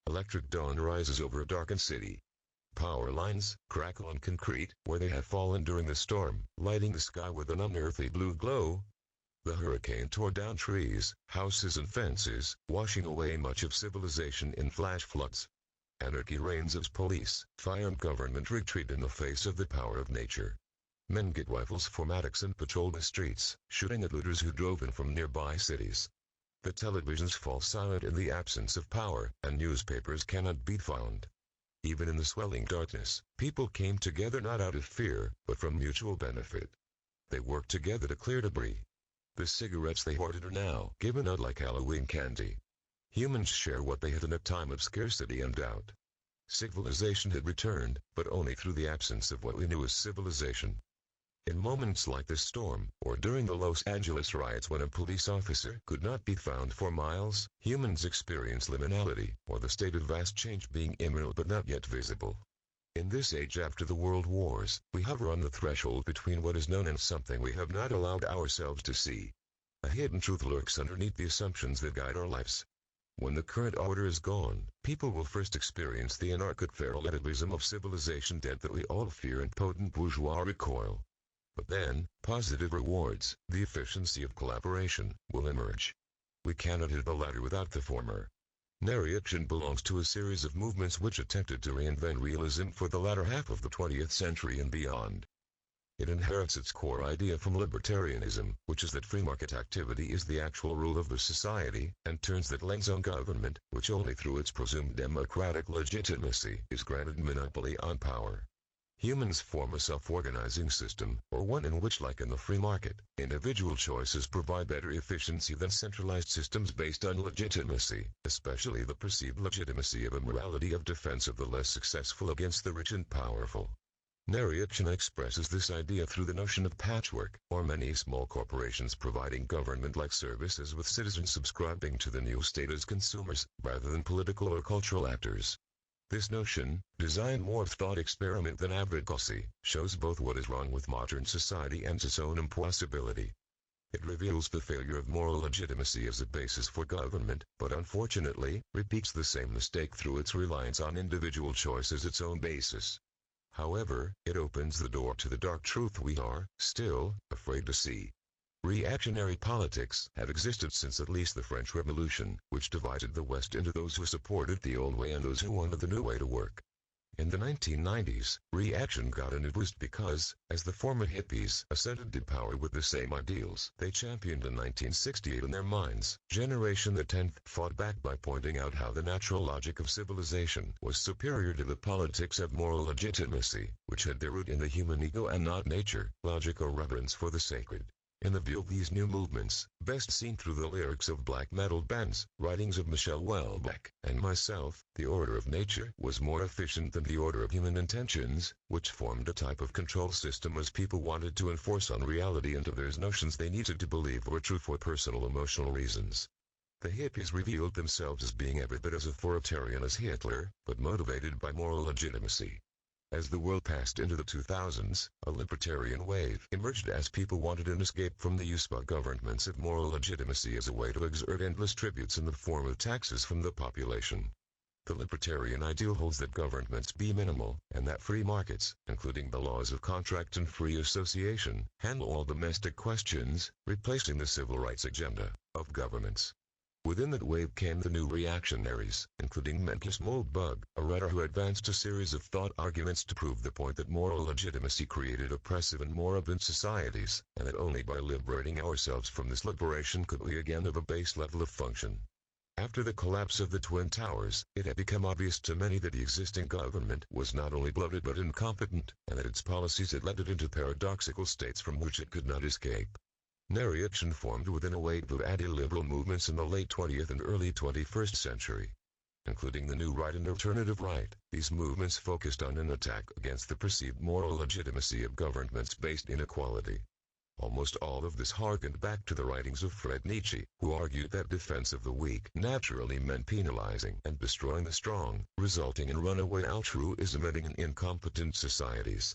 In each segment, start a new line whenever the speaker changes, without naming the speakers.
Electric dawn rises over a darkened city. Power lines crackle on concrete where they have fallen during the storm, lighting the sky with an unearthly blue glow. The hurricane tore down trees, houses and fences, washing away much of civilization in flash floods. Anarchy reigns as police, fire and government retreat in the face of the power of nature. Men get rifles for mattocks and patrol the streets, shooting at looters who drove in from nearby cities. The televisions fall silent in the absence of power, and newspapers cannot be found. Even in the swelling darkness, people came together not out of fear, but from mutual benefit. They worked together to clear debris. The cigarettes they hoarded are now given out like Halloween candy. Humans share what they had in a time of scarcity and doubt. Civilization had returned, but only through the absence of what we knew as civilization. In moments like this storm, or during the Los Angeles riots when a police officer could not be found for miles, humans experience liminality, or the state of vast change being imminent but not yet visible. In this age after the world wars, we hover on the threshold between what is known and something we have not allowed ourselves to see. A hidden truth lurks underneath the assumptions that guide our lives. When the current order is gone, people will first experience the anarcho-feral atavism of civilization dead that we all fear and potent bourgeois recoil. But then, positive rewards, the efficiency of collaboration, will emerge. We cannot hit the latter without the former. Narration belongs to a series of movements which attempted to reinvent realism for the latter half of the 20th century and beyond. It inherits its core idea from libertarianism, which is that free market activity is the actual rule of the society, and turns that lens on government, which only through its presumed democratic legitimacy is granted monopoly on power. Humans form a self-organizing system, or one in which, like in the free market, individual choices provide better efficiency than centralized systems based on legitimacy, especially the perceived legitimacy of a morality of defense of the less successful against the rich and powerful. Narration expresses this idea through the notion of patchwork, or many small corporations providing government-like services with citizens subscribing to the new state as consumers, rather than political or cultural actors. This notion, designed more of thought experiment than advocacy, shows both what is wrong with modern society and its own impossibility. It reveals the failure of moral legitimacy as a basis for government, but unfortunately, repeats the same mistake through its reliance on individual choice as its own basis. However, it opens the door to the dark truth we are, still, afraid to see. Reactionary politics have existed since at least the French Revolution, which divided the West into those who supported the old way and those who wanted the new way to work. In the 1990s, reaction got a new boost because, as the former hippies ascended to power with the same ideals they championed in 1968 in their minds, Generation the 10th fought back by pointing out how the natural logic of civilization was superior to the politics of moral legitimacy, which had their root in the human ego and not nature, logic or reverence for the sacred. In the view of these new movements, best seen through the lyrics of black metal bands, writings of Michel Houellebecq, and myself, the order of nature was more efficient than the order of human intentions, which formed a type of control system as people wanted to enforce on reality and others notions they needed to believe were true for personal emotional reasons. The hippies revealed themselves as being every bit as authoritarian as Hitler, but motivated by moral legitimacy. As the world passed into the 2000s, a libertarian wave emerged as people wanted an escape from the use by governments of moral legitimacy as a way to exert endless tributes in the form of taxes from the population. The libertarian ideal holds that governments be minimal, and that free markets, including the laws of contract and free association, handle all domestic questions, replacing the civil rights agenda of governments. Within that wave came the new reactionaries, including Mencius Moldbug, a writer who advanced a series of thought arguments to prove the point that moral legitimacy created oppressive and moribund societies, and that only by liberating ourselves from this liberation could we again have a base level of function. After the collapse of the Twin Towers, it had become obvious to many that the existing government was not only bloated but incompetent, and that its policies had led it into paradoxical states from which it could not escape. Narration formed within a wave of anti-liberal movements in the late 20th and early 21st century. Including the New Right and Alternative Right, these movements focused on an attack against the perceived moral legitimacy of governments-based inequality. Almost all of this harkened back to the writings of Fred Nietzsche, who argued that defense of the weak naturally meant penalizing and destroying the strong, resulting in runaway altruism and in incompetent societies.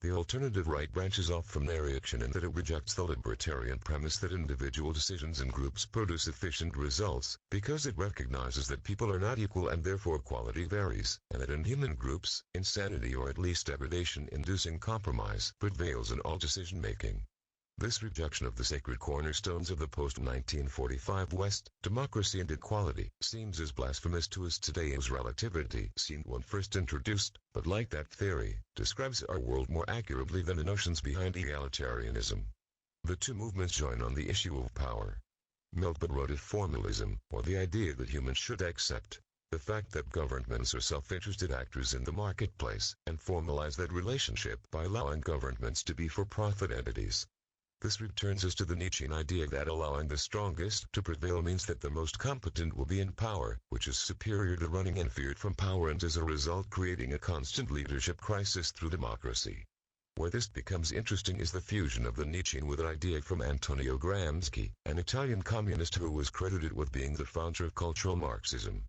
The alternative right branches off from their reaction in that it rejects the libertarian premise that individual decisions in groups produce efficient results, because it recognizes that people are not equal and therefore quality varies, and that in human groups, insanity or at least degradation-inducing compromise prevails in all decision-making. This rejection of the sacred cornerstones of the post-1945 West, democracy and equality, seems as blasphemous to us today as relativity seemed when first introduced, but like that theory, describes our world more accurately than the notions behind egalitarianism. The two movements join on the issue of power. Milton wrote of formalism, or the idea that humans should accept the fact that governments are self-interested actors in the marketplace, and formalize that relationship by allowing governments to be for-profit entities. This returns us to the Nietzschean idea that allowing the strongest to prevail means that the most competent will be in power, which is superior to running in fear from power and as a result creating a constant leadership crisis through democracy. Where this becomes interesting is the fusion of the Nietzschean with an idea from Antonio Gramsci, an Italian communist who was credited with being the founder of cultural Marxism.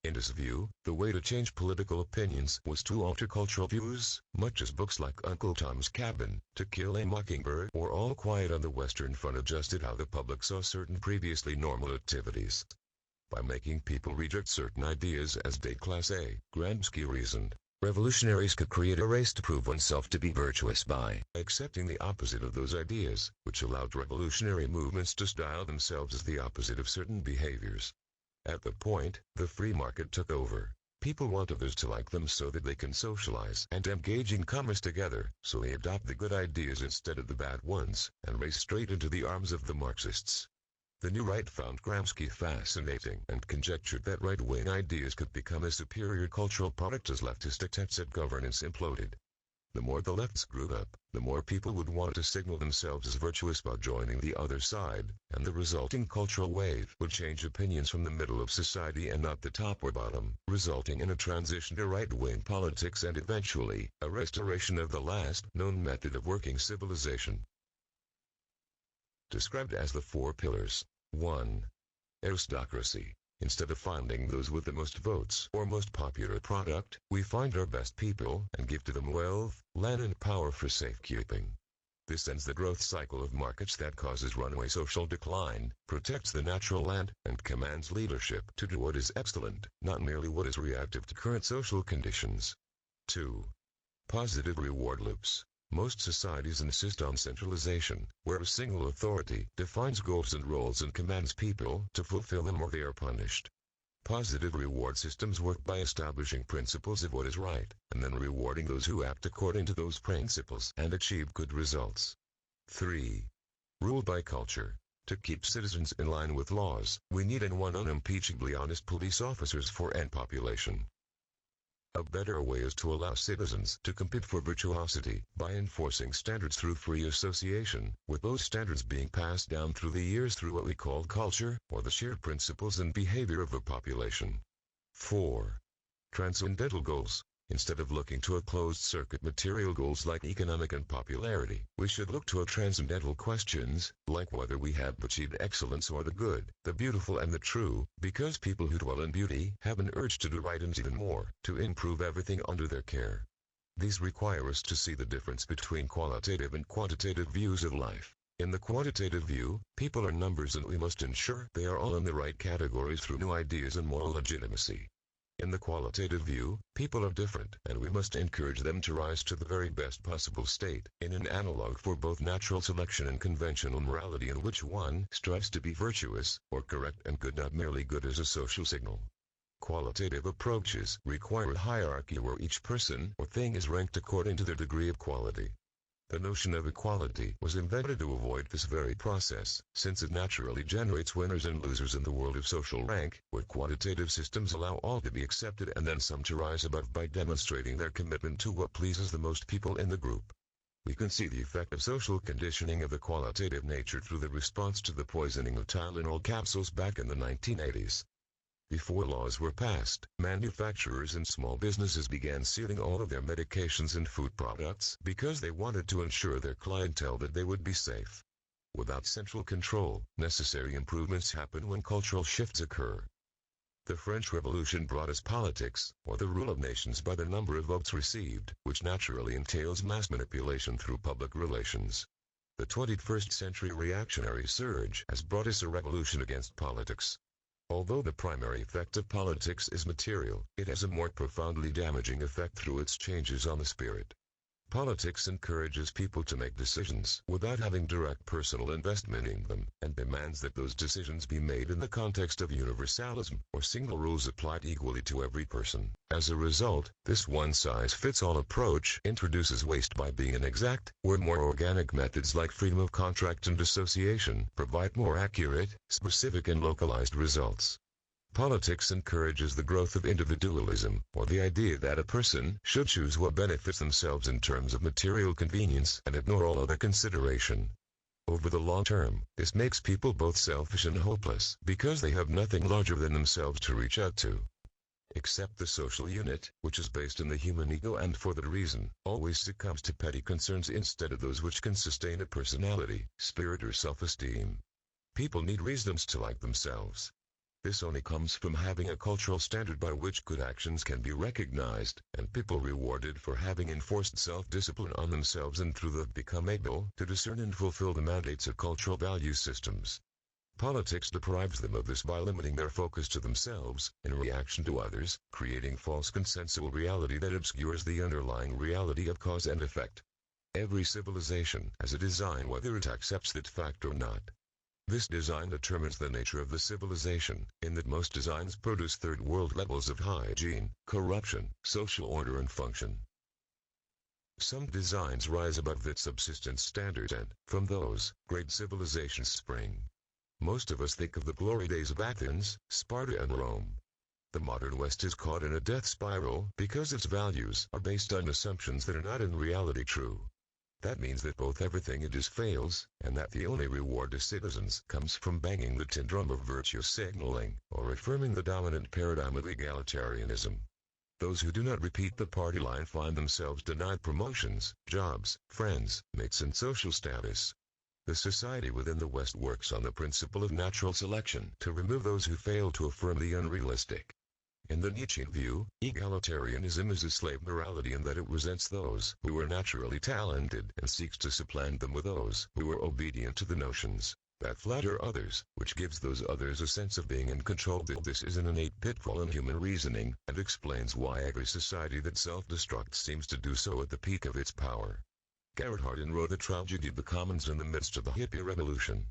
In his view, the way to change political opinions was to alter cultural views, much as books like Uncle Tom's Cabin, To Kill a Mockingbird, or All Quiet on the Western Front adjusted how the public saw certain previously normal activities. By making people reject certain ideas as déclassé, Gramsci reasoned, revolutionaries could create a race to prove oneself to be virtuous by accepting the opposite of those ideas, which allowed revolutionary movements to style themselves as the opposite of certain behaviors. At the point, the free market took over. People want others to like them so that they can socialize and engage in commerce together, so they adopt the good ideas instead of the bad ones, and race straight into the arms of the Marxists. The new right found Gramsci fascinating and conjectured that right-wing ideas could become a superior cultural product as leftist attempts at governance imploded. The more the lefts grew up, the more people would want to signal themselves as virtuous by joining the other side, and the resulting cultural wave would change opinions from the middle of society and not the top or bottom, resulting in a transition to right-wing politics and eventually, a restoration of the last known method of working civilization. Described as the four pillars. 1. Aristocracy. Instead of finding those with the most votes or most popular product, we find our best people and give to them wealth, land and power for safekeeping. This ends the growth cycle of markets that causes runaway social decline, protects the natural land, and commands leadership to do what is excellent, not merely what is reactive to current social conditions. 2. Positive reward loops. Most societies insist on centralization, where a single authority defines goals and roles and commands people to fulfill them or they are punished. Positive reward systems work by establishing principles of what is right, and then rewarding those who act according to those principles and achieve good results. 3. Rule by culture. To keep citizens in line with laws, we need and want unimpeachably honest police officers for any population. A better way is to allow citizens to compete for virtuosity by enforcing standards through free association, with those standards being passed down through the years through what we call culture, or the shared principles and behavior of a population. 4. Transcendental goals. Instead of looking to a closed-circuit material goals like economic and popularity, we should look to transcendental questions, like whether we have achieved excellence or the good, the beautiful and the true, because people who dwell in beauty have an urge to do right and even more, to improve everything under their care. These require us to see the difference between qualitative and quantitative views of life. In the quantitative view, people are numbers and we must ensure they are all in the right categories through new ideas and moral legitimacy. In the qualitative view, people are different, and we must encourage them to rise to the very best possible state, in an analog for both natural selection and conventional morality in which one strives to be virtuous, or correct and good, not merely good as a social signal. Qualitative approaches require a hierarchy where each person or thing is ranked according to their degree of quality. The notion of equality was invented to avoid this very process, since it naturally generates winners and losers in the world of social rank, where quantitative systems allow all to be accepted and then some to rise above by demonstrating their commitment to what pleases the most people in the group. We can see the effect of social conditioning of the qualitative nature through the response to the poisoning of Tylenol capsules back in the 1980s. Before laws were passed, manufacturers and small businesses began sealing all of their medications and food products because they wanted to ensure their clientele that they would be safe. Without central control, necessary improvements happen when cultural shifts occur. The French Revolution brought us politics, or the rule of nations by the number of votes received, which naturally entails mass manipulation through public relations. The 21st century reactionary surge has brought us a revolution against politics. Although the primary effect of politics is material, it has a more profoundly damaging effect through its changes on the spirit. Politics encourages people to make decisions without having direct personal investment in them, and demands that those decisions be made in the context of universalism, or single rules applied equally to every person. As a result, this one-size-fits-all approach introduces waste by being inexact, where more organic methods like freedom of contract and association provide more accurate, specific and localized results. Politics encourages the growth of individualism, or the idea that a person should choose what benefits themselves in terms of material convenience and ignore all other consideration. Over the long term, this makes people both selfish and hopeless because they have nothing larger than themselves to reach out to. Except the social unit, which is based in the human ego and for that reason, always succumbs to petty concerns instead of those which can sustain a personality, spirit or self-esteem. People need reasons to like themselves. This only comes from having a cultural standard by which good actions can be recognized, and people rewarded for having enforced self-discipline on themselves and through that become able to discern and fulfill the mandates of cultural value systems. Politics deprives them of this by limiting their focus to themselves, in reaction to others, creating false consensual reality that obscures the underlying reality of cause and effect. Every civilization has a design whether it accepts that fact or not. This design determines the nature of the civilization, in that most designs produce third world levels of hygiene, corruption, social order and function. Some designs rise above that subsistence standard and, from those, great civilizations spring. Most of us think of the glory days of Athens, Sparta and Rome. The modern West is caught in a death spiral because its values are based on assumptions that are not in reality true. That means that both everything it is fails, and that the only reward to citizens comes from banging the tin drum of virtue signaling, or affirming the dominant paradigm of egalitarianism. Those who do not repeat the party line find themselves denied promotions, jobs, friends, mates and social status. The society within the West works on the principle of natural selection to remove those who fail to affirm the unrealistic. In the Nietzschean view, egalitarianism is a slave morality in that it resents those who are naturally talented and seeks to supplant them with those who are obedient to the notions that flatter others, which gives those others a sense of being in control. This is an innate pitfall in human reasoning, and explains why every society that self-destructs seems to do so at the peak of its power. Garrett Hardin wrote the tragedy of the commons in the midst of the hippie revolution.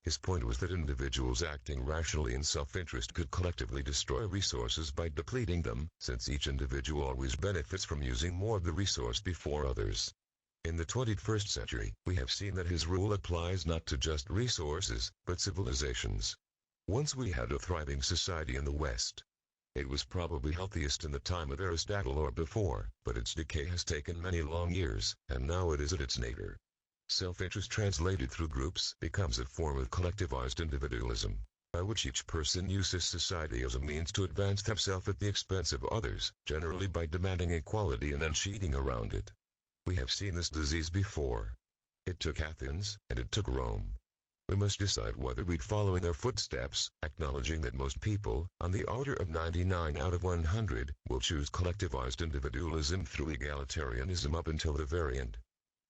His point was that individuals acting rationally in self-interest could collectively destroy resources by depleting them, since each individual always benefits from using more of the resource before others. In the 21st century, we have seen that his rule applies not to just resources, but civilizations. Once we had a thriving society in the West. It was probably healthiest in the time of Aristotle or before, but its decay has taken many long years, and now it is at its nadir. Self-interest translated through groups becomes a form of collectivized individualism, by which each person uses society as a means to advance himself at the expense of others, generally by demanding equality and then cheating around it. We have seen this disease before. It took Athens, and it took Rome. We must decide whether we'd follow in their footsteps, acknowledging that most people, on the order of 99 out of 100, will choose collectivized individualism through egalitarianism up until the very end.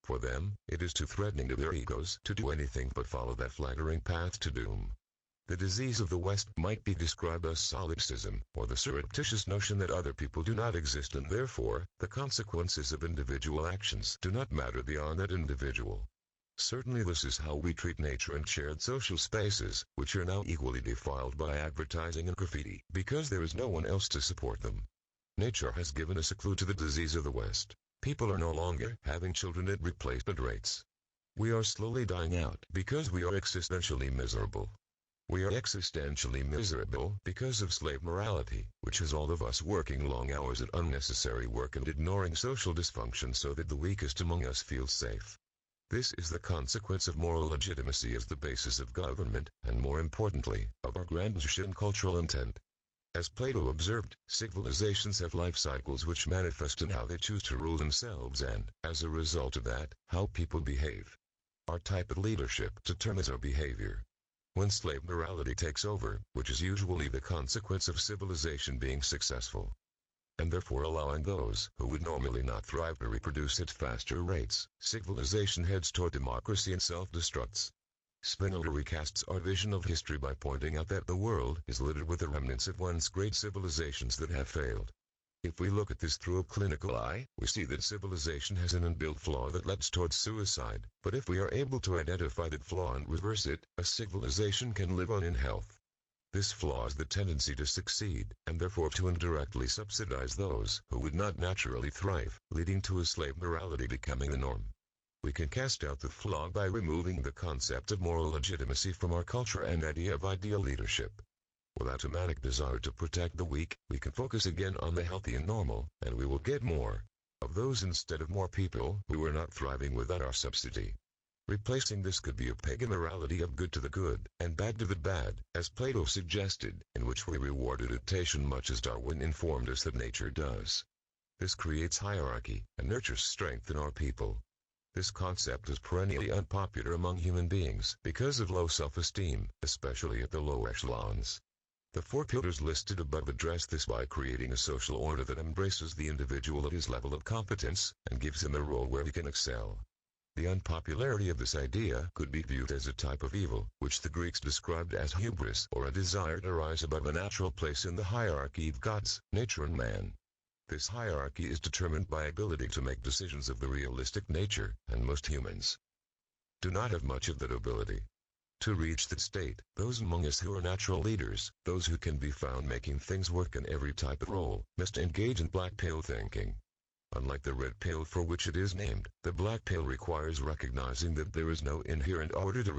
For them, it is too threatening to their egos to do anything but follow that flattering path to doom. The disease of the West might be described as solipsism, or the surreptitious notion that other people do not exist and therefore, the consequences of individual actions do not matter beyond that individual. Certainly this is how we treat nature and shared social spaces, which are now equally defiled by advertising and graffiti, because there is no one else to support them. Nature has given us a clue to the disease of the West. People are no longer having children at replacement rates. We are slowly dying out because we are existentially miserable. We are existentially miserable because of slave morality, which has all of us working long hours at unnecessary work and ignoring social dysfunction so that the weakest among us feel safe. This is the consequence of moral legitimacy as the basis of government, and more importantly, of our grand Nietzschean cultural intent. As Plato observed, civilizations have life cycles which manifest in how they choose to rule themselves and, as a result of that, how people behave. Our type of leadership determines our behavior. When slave morality takes over, which is usually the consequence of civilization being successful, and therefore allowing those who would normally not thrive to reproduce at faster rates, civilization heads toward democracy and self-destructs. Spinoza recasts our vision of history by pointing out that the world is littered with the remnants of once great civilizations that have failed. If we look at this through a clinical eye, we see that civilization has an inbuilt flaw that leads towards suicide, but if we are able to identify that flaw and reverse it, a civilization can live on in health. This flaw is the tendency to succeed, and therefore to indirectly subsidize those who would not naturally thrive, leading to a slave morality becoming the norm. We can cast out the flaw by removing the concept of moral legitimacy from our culture and idea of ideal leadership. With automatic desire to protect the weak, we can focus again on the healthy and normal, and we will get more of those instead of more people who are not thriving without our subsidy. Replacing this could be a pagan morality of good to the good, and bad to the bad, as Plato suggested, in which we reward adaptation much as Darwin informed us that nature does. This creates hierarchy, and nurtures strength in our people. This concept is perennially unpopular among human beings because of low self-esteem, especially at the low echelons. The 4 pillars listed above address this by creating a social order that embraces the individual at his level of competence, and gives him a role where he can excel. The unpopularity of this idea could be viewed as a type of evil, which the Greeks described as hubris, or a desire to rise above a natural place in the hierarchy of gods, nature and man. This hierarchy is determined by ability to make decisions of the realistic nature, and most humans do not have much of that ability. To reach that state, those among us who are natural leaders, those who can be found making things work in every type of role, must engage in black pill thinking. Unlike the red pill for which it is named, the black pill requires recognizing that there is no inherent order to reality.